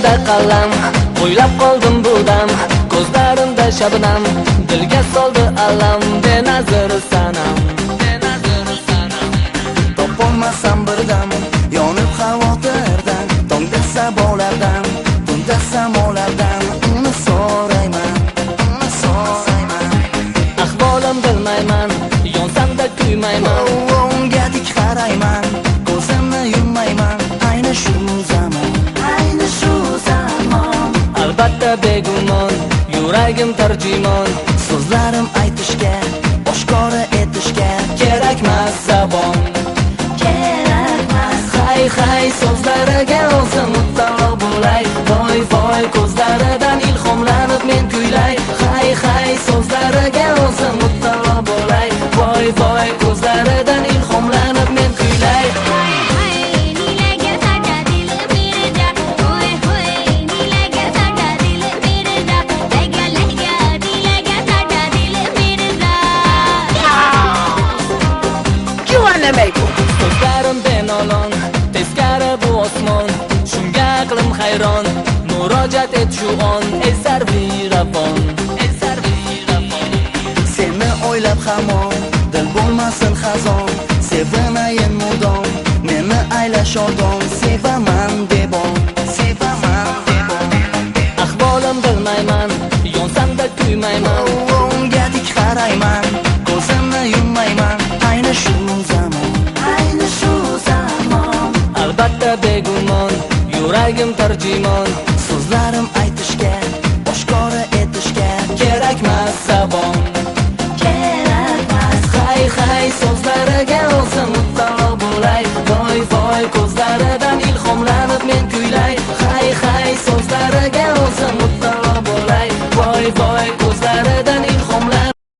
qo'limda qalam, o'ylab qoldim bu dam, ko'zlarimda shabnam, dilga soldi alam, benazir sanam. Topolmasam birdam, yonib xavotirdan, tongda sabolardan, tunda samolardan, uni so'rayman, ahvolim bilmayman, yonsam-da kuymayman, unga dik qarayman, ko'zimni yummayman, ayni shu zamon, albatta begumon, yuragim tarjimon, so'zlarim aytishga, oshkora etishga kerakmas zabon. hay so'zlariga o'zim muttalo bo'lay, voy voy ko'zlaridan ilhomlanib men kuylay, hay so'zlariga o'zim muttalo bo'lay, voy voy ko'zlaridan ilhomlanib men kuylay. So'zlarim benolon, teskari bu osmon, shunga aqlim hayron, murojaat et shu on, ey sarviravon, Seni o'ylab hamon, dil bo'lmasin xazon, sevinayin mudom, meni ayla shodon, sevaman debon, ahvolim bilmayman, yonsam-da kuymayman, unga dik qarayman, ko'zimni yummayman, ayni shu zamon, albatta begumon, yuragim tarjimon, so'zlarim aytishga, oshkora etishga kerakmas zabon. hay so'zlariga o'zim muttalo bo'lay, voy voy ko'zlaridan ilhomlanib men kuylay, hay so'zlariga o'zim muttalo bo'lay, voy voy ko'zlaridan